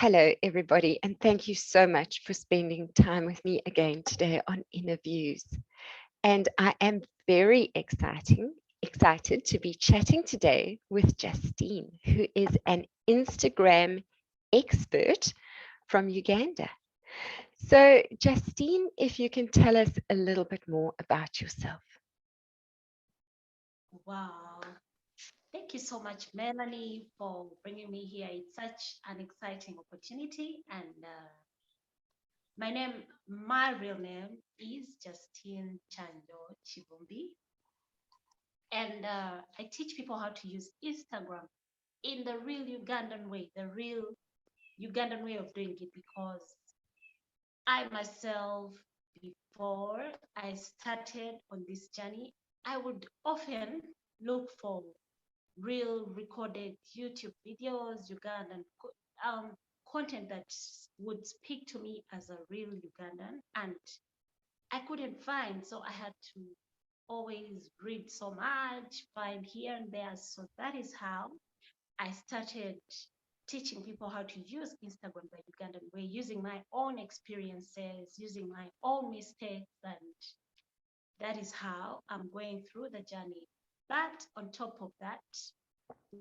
Hello, everybody, and thank you so much for spending time with me again today on Interviews. And I am very excited to be chatting today with Justine, who is an Instagram expert from Uganda. So, Justine, if you can tell us a little bit more about yourself. Wow. Thank you so much, Melanie, for bringing me here. It's such an exciting opportunity. And my real name is Justine Kyanjo Kivumbi. And I teach people how to use Instagram in the real Ugandan way, the real Ugandan way of doing it, because I myself, before I started on this journey, I would often look for real recorded YouTube videos, Ugandan content that would speak to me as a real Ugandan, and I couldn't find, so I had to always read so much, find here and there. So that is how I started teaching people how to use Instagram the Ugandan way, using my own experiences, using my own mistakes, and that is how I'm going through the journey. But on top of that,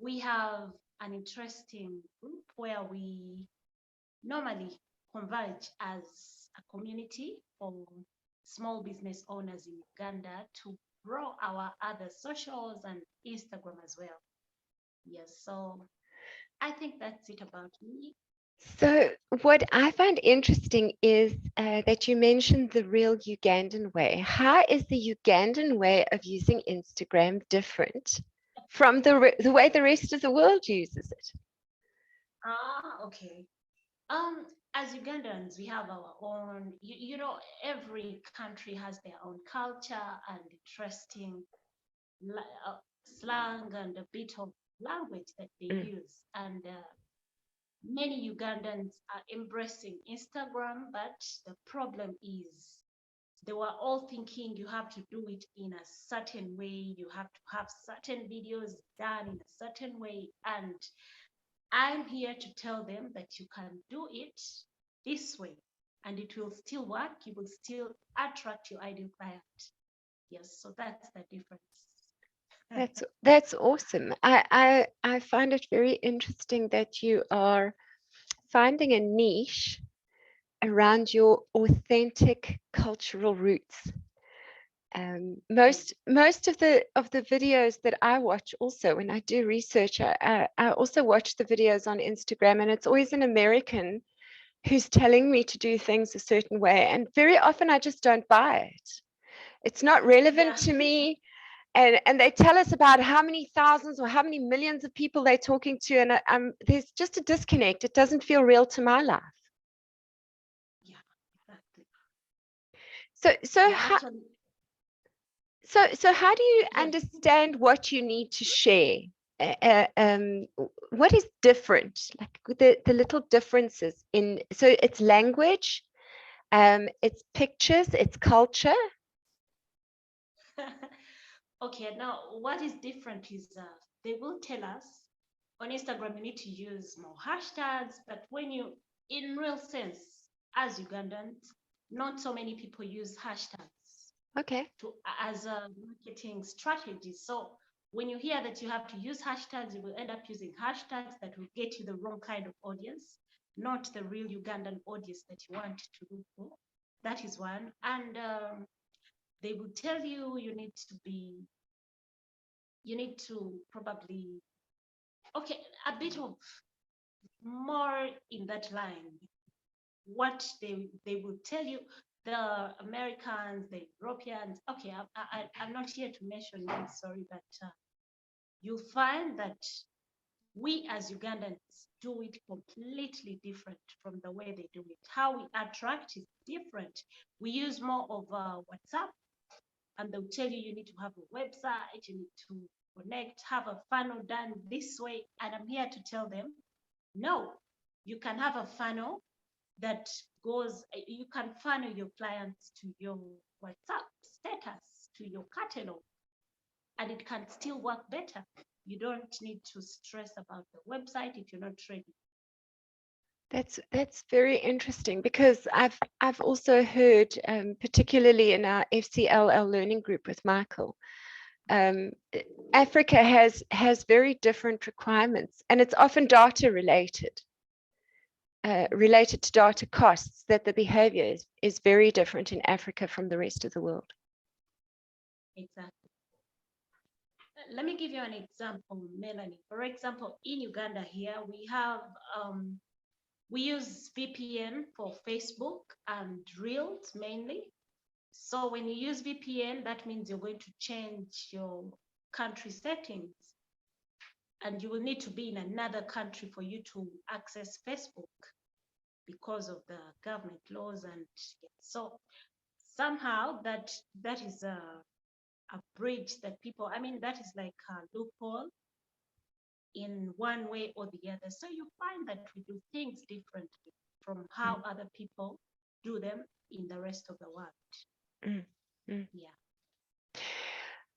we have an interesting group where we normally converge as a community for small business owners in Uganda to grow our other socials and Instagram as well. Yes, so I think that's it about me. So, what I find interesting is that you mentioned the real Ugandan way. How is the Ugandan way of using Instagram different from the way the rest of the world uses it? Okay. Um, as Ugandans, we have our own, every country has their own culture and interesting slang and a bit of language that they Mm. use. And many Ugandans are embracing Instagram, but the problem is they were all thinking you have to do it in a certain way, you have to have certain videos done in a certain way. And I'm here to tell them that you can do it this way and it will still work. You will still attract your ideal client. Yes, so that's the difference. That's awesome. I find it very interesting that you are finding a niche around your authentic cultural roots. Most of the videos that I watch, also when I do research, I also watch the videos on Instagram, and it's always an American who's telling me to do things a certain way, and very often I just don't buy it. It's not relevant Yeah. to me, and they tell us about how many thousands or how many millions of people they're talking to, and there's just a disconnect. It doesn't feel real to my life. Yeah, exactly. So Yeah, how actually, so how do you yeah. understand what you need to share? What is different, like the little differences in, so it's language, it's pictures, it's culture. Okay, now what is different is they will tell us on Instagram you need to use more hashtags, but when you, in real sense, as Ugandans, not so many people use hashtags Okay. to as a marketing strategy. So when you hear that you have to use hashtags, you will end up using hashtags that will get you the wrong kind of audience, not the real Ugandan audience that you want to look for. That is one. And they will tell you you need to probably, okay, a bit of more in that line. What they will tell you, the Americans, the Europeans, okay, I'm not here to mention names, sorry, but you'll find that we as Ugandans do it completely different from the way they do it. How we attract is different. We use more of WhatsApp, and they'll tell you you need to have a website, you need to connect, have a funnel done this way. And I'm here to tell them, no, you can have a funnel that goes, you can funnel your clients to your WhatsApp status, to your catalog, and it can still work better. You don't need to stress about the website if you're not ready. That's very interesting because I've also heard, particularly in our FCLL learning group with Michael, um, Africa has very different requirements, and it's often data related, related to data costs. That the behavior is very different in Africa from the rest of the world. Exactly. Let me give you an example, Melanie. For example, in Uganda here, we use VPN for Facebook and Reels mainly. So when you use VPN, that means you're going to change your country settings, and you will need to be in another country for you to access Facebook because of the government laws. And so somehow that is a bridge that people, I mean, that is like a loophole in one way or the other. So you find that we do things differently from how other people do them in the rest of the world. Mm, mm. Yeah.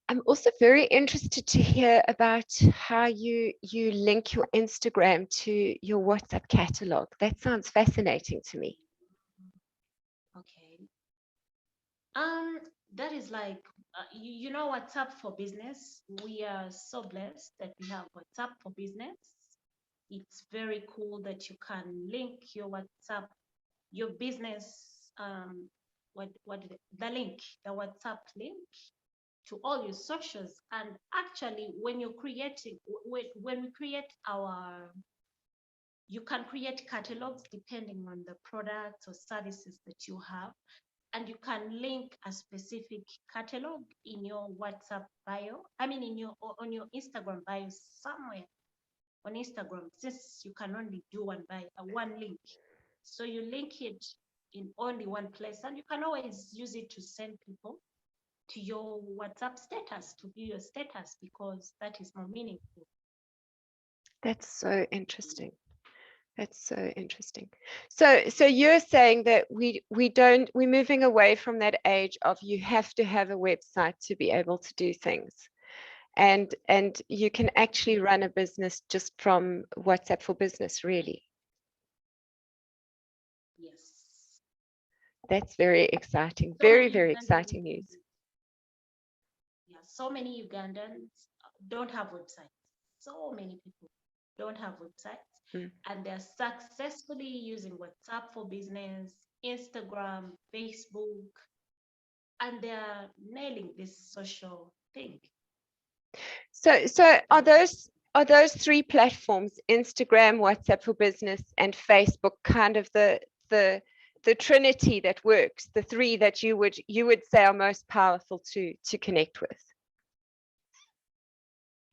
I'm also very interested to hear about how you link your Instagram to your WhatsApp catalog. That sounds fascinating to me. Okay. Um, that is like, you know, WhatsApp for business. We are so blessed that we have WhatsApp for business. It's very cool that you can link your WhatsApp, your business, the link, the WhatsApp link to all your socials. And actually, when you're creating, when we create our, you can create catalogs depending on the products or services that you have, and you can link a specific catalog in your WhatsApp bio. I mean, in your on your Instagram bio somewhere on Instagram, since you can only do one link. So you link it in only one place, and you can always use it to send people to your WhatsApp status, to view your status, because that is more meaningful. That's so interesting. That's so interesting. So you're saying that we're moving away from that age of you have to have a website to be able to do things. And you can actually run a business just from WhatsApp for Business, really. Yes. That's very exciting. So Very, many very Ugandans, exciting news. yeah, so many Ugandans don't have websites. So many people don't have websites, Mm. and they're successfully using WhatsApp for business, Instagram, Facebook, and they're nailing this social thing. So Yeah. are those three platforms, Instagram, WhatsApp for Business, and Facebook, kind of the the trinity that works, the three that you would say are most powerful to connect with?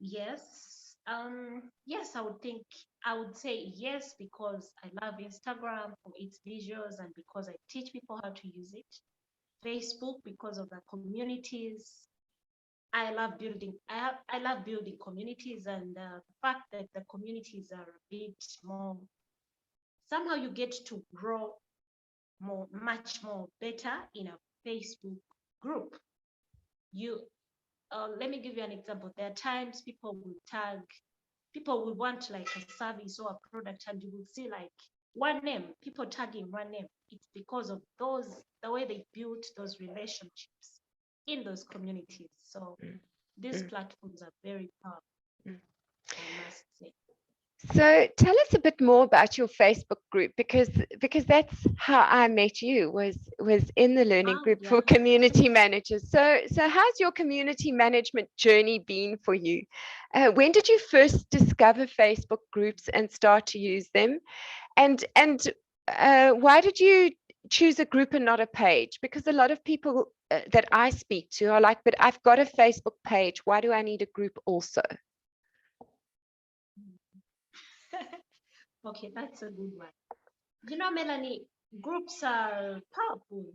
Yes. Yes, I would say yes, because I love Instagram for its visuals and because I teach people how to use it. Facebook because of the communities. I love building communities, and the fact that the communities are a bit more, somehow you get to grow much more better in a Facebook group. You Let me give you an example. There are times people will want like a service or a product, and you will see like one name, people tagging one name. It's because of the way they built those relationships in those communities. So Mm, these mm, platforms are very powerful, mm. I must say. So tell us a bit more about your Facebook group, because that's how I met you, was in the learning Oh, group yeah. for community managers. So how's your community management journey been for you? When did you first discover Facebook groups and start to use them? And why did you choose a group and not a page? Because a lot of people that I speak to are like, but I've got a Facebook page. Why do I need a group also? Okay, that's a good one. You know, Melanie, groups are powerful.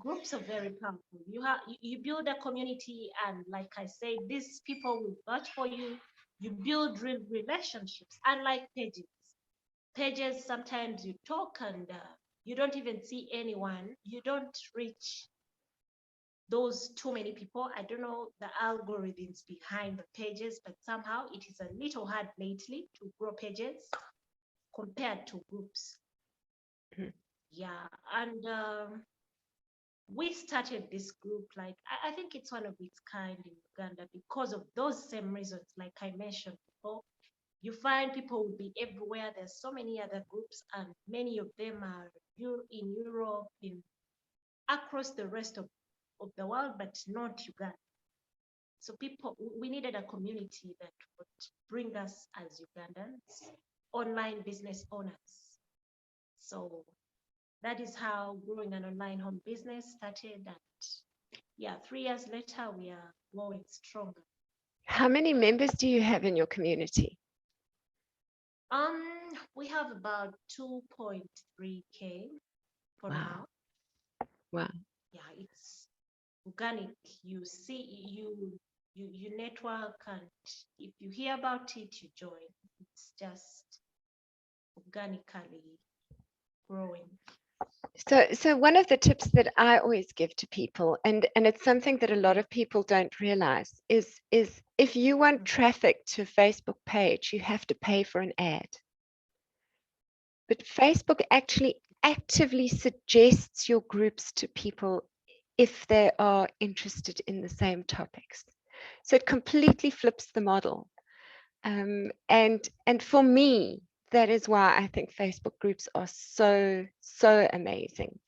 Groups are very powerful. You build a community, and like I said, these people will vouch for you. You build real relationships, unlike pages. Pages, sometimes you talk and you don't even see anyone. You don't reach those too many people. I don't know the algorithms behind the pages, but somehow it is a little hard lately to grow pages compared to groups. Mhm. Yeah, and we started this group, like I think it's one of its kind in Uganda because of those same reasons, like I mentioned before. You find people will be everywhere. There's so many other groups, and many of them are in Europe, in across the rest of the world, but not Uganda. So we needed a community that would bring us as Ugandans, online business owners. So that is how growing an online home business started. And yeah, 3 years later, we are growing stronger. How many members do you have in your community? We have about 2.3K for Wow. now. Wow. Yeah, it's organic. You see, you network, and if you hear about it, you join. It's just organically growing. So one of the tips that I always give to people, and it's something that a lot Yeah. of people don't realize, is if you want traffic to a Facebook page, you have to pay for an ad. But Facebook actually actively suggests your groups to people if they are interested in the same topics. So it completely flips the model. And for me, that is why I think Facebook groups are so amazing.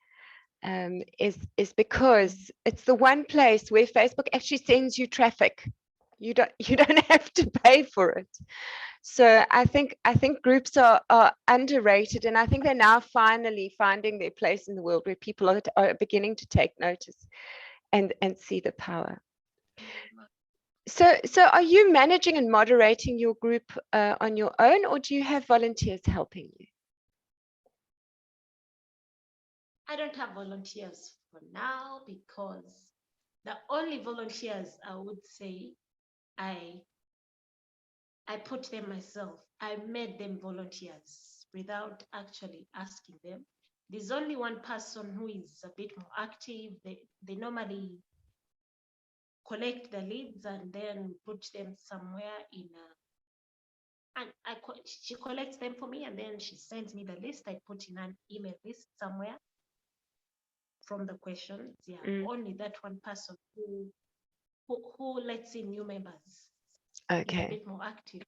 Is because it's the one place where Facebook actually sends you traffic. You don't have to pay for it. So I think groups are underrated, and I think they're now finally finding their place in the world where people are beginning to take notice and see the power. So are you managing and moderating your group on your own, or do you have volunteers helping you? I don't have volunteers for now because the only volunteers I would say I I put them myself. I made them volunteers without actually asking them. There's only one person who is a bit more active. They normally collect the leads and then put them somewhere in a, and she collects them for me and then she sends me the list. I put in an email list somewhere from the questions. Yeah, Mm, only that one person who lets in new members is a okay, bit more active.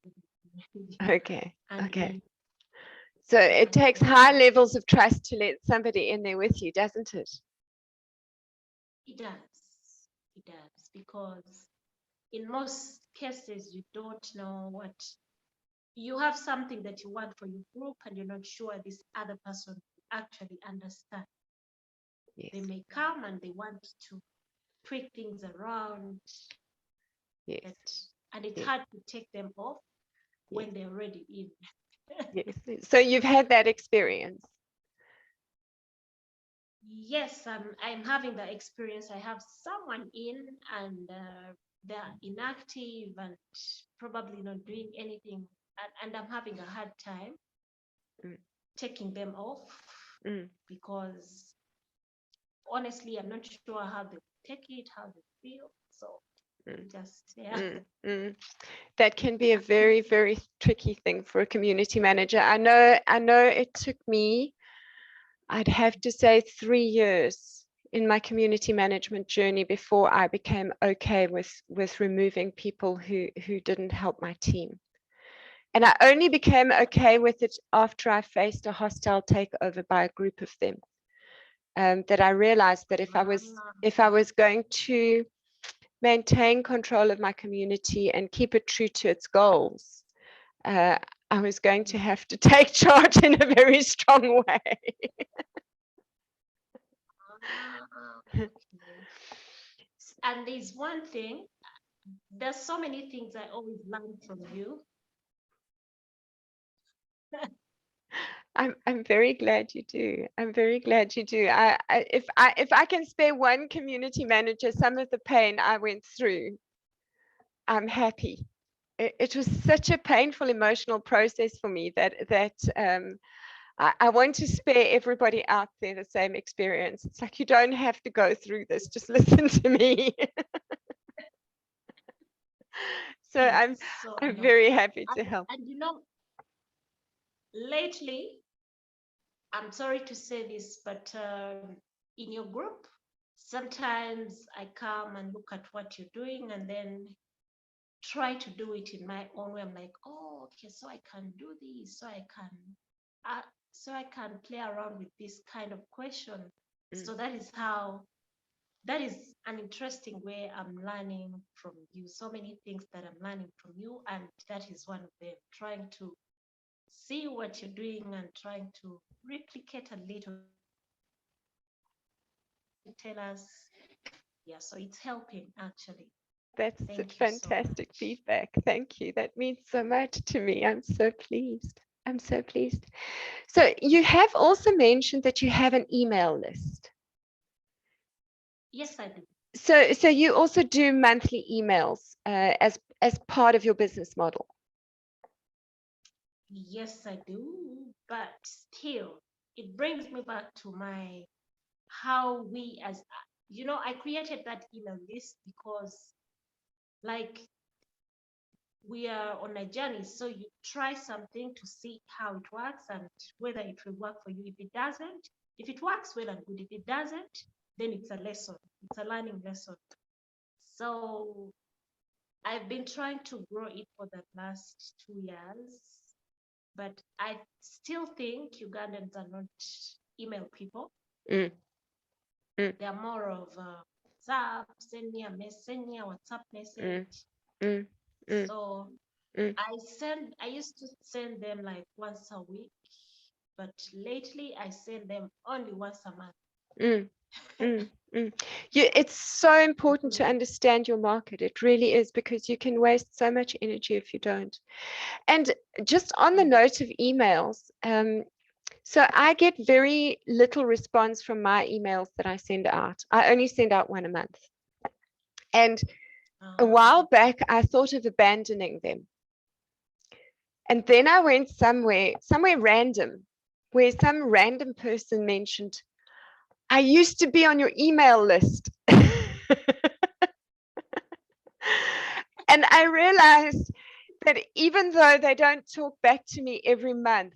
okay, And okay. we So it and takes high levels of trust to let somebody in there with you, doesn't it? it does. It does because in most cases you don't know what you have something that you want for your group and you're not sure this other person actually understand. They Yes, may come and they want to tweak things around yes, that, and it's yes, hard to take them off yes, when they're already in. yes. So you've had that experience. Yes, I'm having the experience. I have someone in and they're inactive and probably not doing anything, and I'm having a hard time Mm, taking them off mm, because honestly, I'm not sure how they take it, how they feel. So mm, just yeah. mm, mm. That can be a very, very tricky thing for a community manager. I know it took me, I'd have to say, 3 years in my community management journey before I became okay with removing people who didn't help my team. And I only became okay with it after I faced a hostile takeover by a group of them. That I realized that if I was going to maintain control of my community and keep it true to its goals, uh, I was going to have to take charge in a very strong way. Okay. And there's one thing, there's so many things I always learn from you. I'm very glad you do. I'm very glad you do. If I can spare one community manager some of the pain I went through, I'm happy. It was such a painful emotional process for me that I want to spare everybody out there the same experience. It's like, you don't have to go through this. Just listen to me. So Yes, I'm so I'm no. very happy to And, help. and you know, lately, I'm sorry to say this, but in your group, sometimes I come and look at what you're doing and then try to do it in my own way. I'm like, oh, okay, so I can do this, uh, so I can play around with this kind of question. Mm. So that is an interesting way I'm learning from you. So many things that I'm learning from you, and that is one of them. Trying to see what you're doing and trying to replicate a little bit. Tell us, yeah. So it's helping actually. That's Thank you so fantastic much. feedback. Thank you. That means so much to me. I'm so pleased. I'm so pleased. So you have also mentioned that you have an email list. Yes, I do. So you also do monthly emails as part of your business model. Yes, I do. But still, it brings me back to my how we as I created that email list because like we are on a journey. So you try something to see how it works and whether it will work for you. If it doesn't, if it works well and good, if it doesn't, then it's a lesson. It's a learning lesson. So I've been trying to grow it for the last 2 years, but I still think Ugandans are not email people. Mm, mm, They're more of WhatsApp, send me a WhatsApp mm, message. mm, mm, So mm, I used to send them like once a week, but lately I send them only once a month. mm, mm, mm. It's so important to Mhm. understand your market. It really is, because you can waste so much energy if you don't. And just on the Yeah. note of emails, so I get very little response from my emails that I send out. I only send out one a month. And a while Okay. back, I thought of abandoning them. And then I went somewhere random, where some random person mentioned, I used to be on your email list. And I realized that even though they don't talk back to me every month,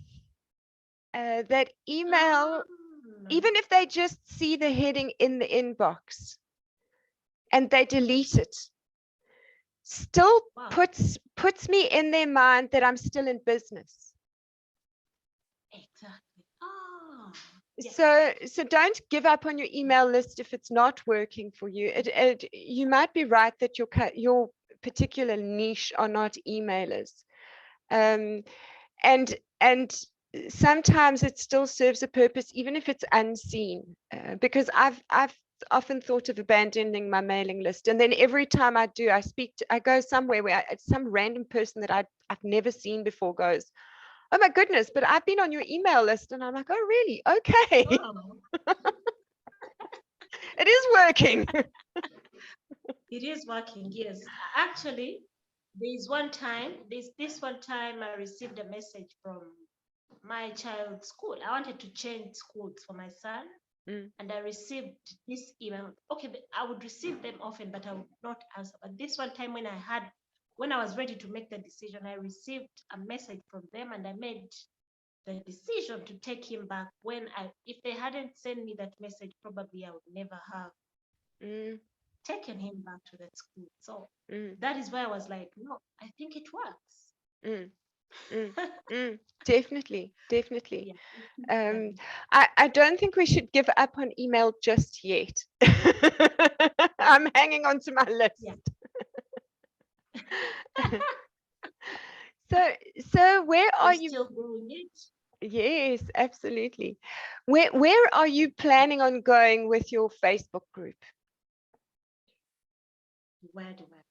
that email, Ah, even if they just see the heading in the inbox and they delete it, still wow. puts me in their mind that I'm still in business. Exactly. Ah, yes. So don't give up on your email list if it's not working for you. You might be right that your particular niche are not emailers, um, and sometimes it still serves a purpose even if it's unseen. Because I've often thought of abandoning my mailing list, and then every time I do, I go somewhere where some random person that I've never seen before goes, oh my goodness, but I've been on your email list. And I'm like, oh, really? Okay. Oh, It is working. it is working. Yes. Actually, there's this one time I received a message from my child's school. I wanted to change schools for my son, Mm, and I received this email. Okay, I would receive them often, but I would not answer. But this one time, when I was ready to make the decision, I received a message from them, and I made the decision to take him back. If they hadn't sent me that message, probably I would never have mm, taken him back to that school. So mm, that is why I was like, no, I think it works. mm, mm, mm. Definitely, definitely. Yeah, Um, physically. I don't think we should give up on email just yet. I'm hanging on to my list. Yeah. So, so where You're are you? still growing it. Yes, absolutely. Where are you planning on going with your Facebook group? Where do I?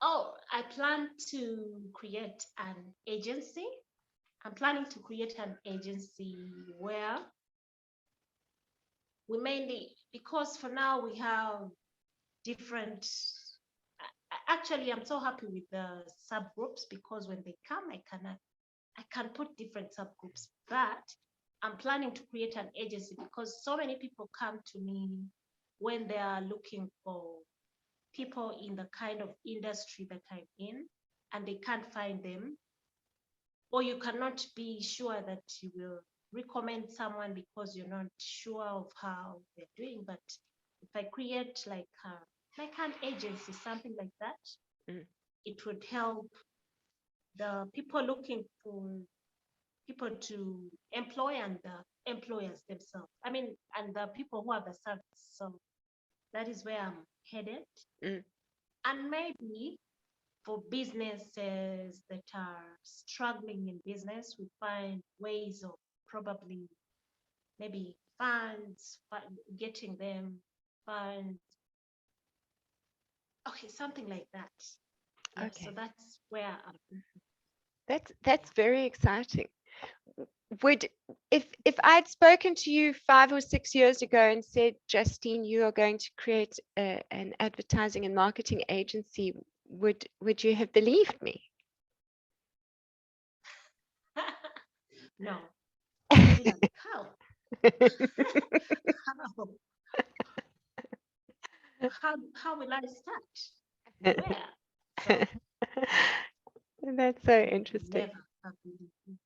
Oh, I plan to create an agency. I'm planning to create an agency where we mainly, because for now we have different. Actually, I'm so happy with the subgroups because when they come, I can put different subgroups. But I'm planning to create an agency because so many people come to me when they are looking for people in the kind of industry that I'm in, and they can't find them or you cannot be sure that you will recommend someone because you're not sure of how they're doing. But if I create like an agency, something like that, Mm. it would help the people looking for people to employ and the employers themselves. I mean, and the people who have the service. So that is where I'm headed. Mm. And maybe for businesses that are struggling in business, we find ways of probably maybe funds, getting them funds. Okay, something like that. Yeah, so Okay, that's where I'm. that's very exciting. Would if I'd spoken to you 5 or 6 years ago and said, Justine, you are going to create an advertising and marketing agency, would you have believed me? Yeah. No, I'd be like, how? How? How will I start? Where? So That's so I would interesting. never have believed.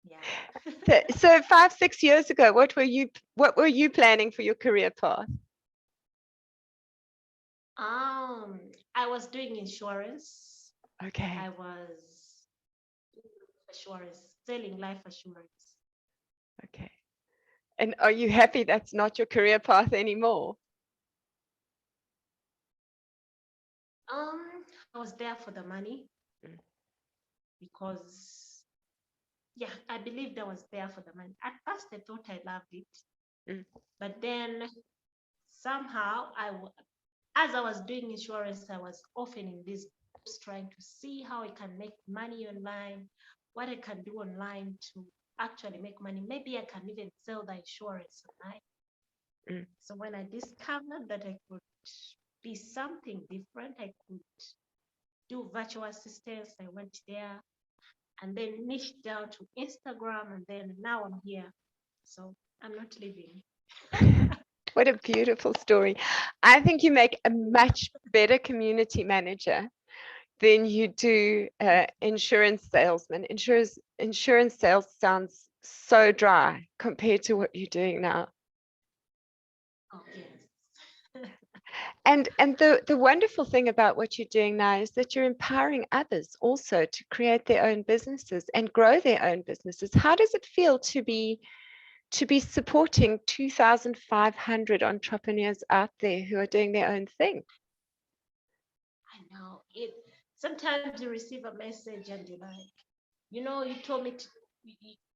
Yeah. So 5, 6 years ago, what were you planning for your career path? I was doing insurance. Okay, I was assurance, selling life assurance. okay. And are you happy that's not your career path anymore? I was there for the money Mm. because yeah, I believed I was there for the money. At first I thought I loved it, Mm. but then somehow as I was doing insurance, I was often in these groups trying to see how I can make money online, what I can do online to actually make money. Maybe I can even sell the insurance online. Mm. So when I discovered that I could be something different, I could do virtual assistants, I went there and then niched down to Instagram, and then now I'm here. So I'm not leaving. What a beautiful story. I think you make a much better community manager than you do insurance salesman. Insurance sales sounds so dry compared to what you're doing now. Oh, yes. And the wonderful thing about what you're doing now is that you're empowering others also to create their own businesses and grow their own businesses. How does it feel to be supporting 2,500 entrepreneurs out there who are doing their own thing? I know it. Sometimes you receive a message and you're like, you told me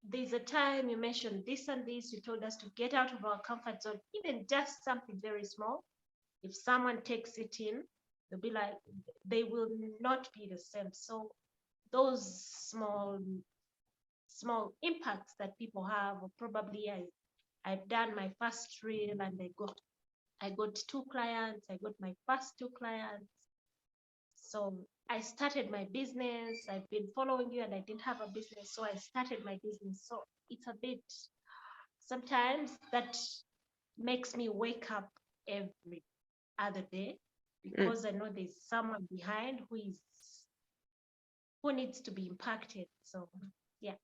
there's a time you mentioned this and this. You told us to get out of our comfort zone, even just something very small. If someone takes it in, they'll be like, they will not be the same. So those small impacts that people have, or probably I've done my first reel and I got two clients. I got my first two clients. So I started my business. I've been following you and I didn't have a business. So I started my business. So it's a bit, sometimes that makes me wake up every other day Mm. because I know there's someone behind who needs to be impacted. So yeah,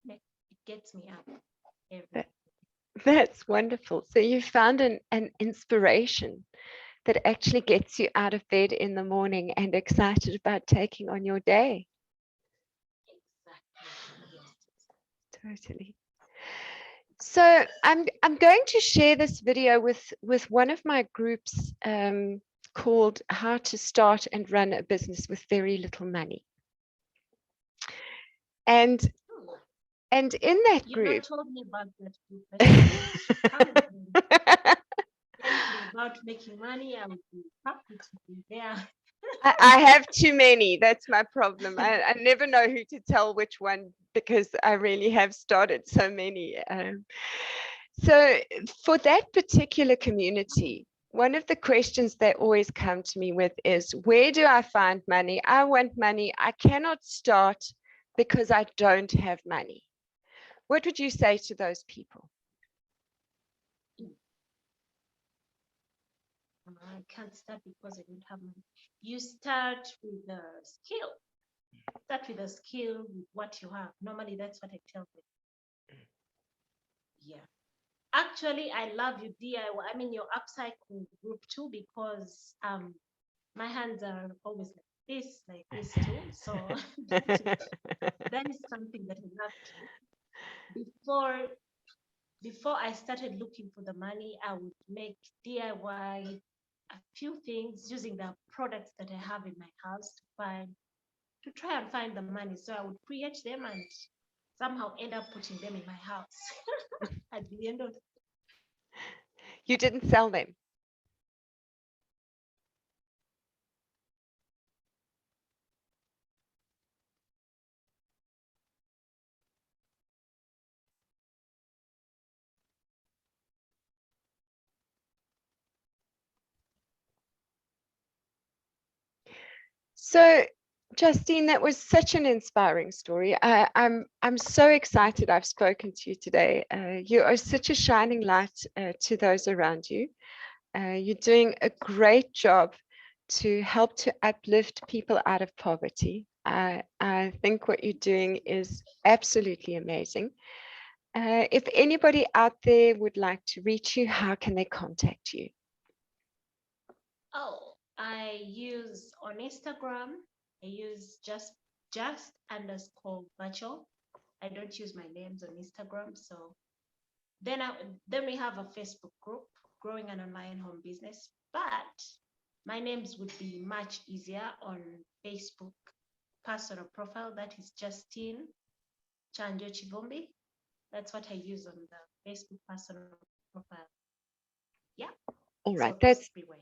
it gets me up every. That, that's wonderful. So you found an inspiration that actually gets you out of bed in the morning and excited about taking on your day. Exactly. Yes. Totally. So I'm going to share this video with one of my groups called How to Start and Run a Business with Very Little Money. And Hmm. and in that You've not group, told me about that group. I should come and anything about making money. I would be happy to be there. I have too many. That's my problem. I never know who to tell which one because I really have started so many. So for that particular community, one of the questions they always come to me with is, where do I find money? I want money. I cannot start because I don't have money. What would you say to those people? I can't start because I don't have money. You start with a skill. Start with a skill, with what you have. Normally, that's what I tell them. Yeah. Actually, I love your DIY. I mean, your upcycle group too, because my hands are always like this too. So that is something that I love to. Before before I started looking for the money, I would make DIY a few things using the products that I have in my house to try and find the money. So I would create them and somehow end up putting them in my house at the end of. You didn't sell them. So, Justine, that was such an inspiring story. I'm so excited I've spoken to you today. You are such a shining light to those around you. You're doing a great job to help to uplift people out of poverty. I think what you're doing is absolutely amazing. If anybody out there would like to reach you, how can they contact you? Oh, I use on Instagram. I use just underscore virtual. I don't use my names on Instagram. So then we have a Facebook group, Growing an Online Home Business. But my names would be much easier on Facebook personal profile. That is Justine Kyanjo Kivumbi. That's what I use on the Facebook personal profile. Yeah. All So right, those three ways.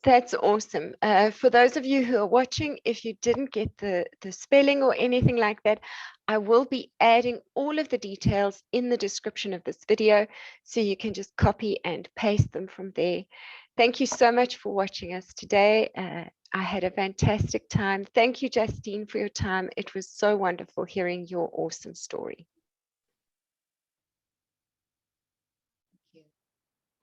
that's awesome. For those of you who are watching, if you didn't get the spelling or anything like that, I will be adding all of the details in the description of this video, so you can just copy and paste them from there. Thank you so much for watching us today. I had a fantastic time. Thank you, Justine, for your time. It was so wonderful hearing your awesome story.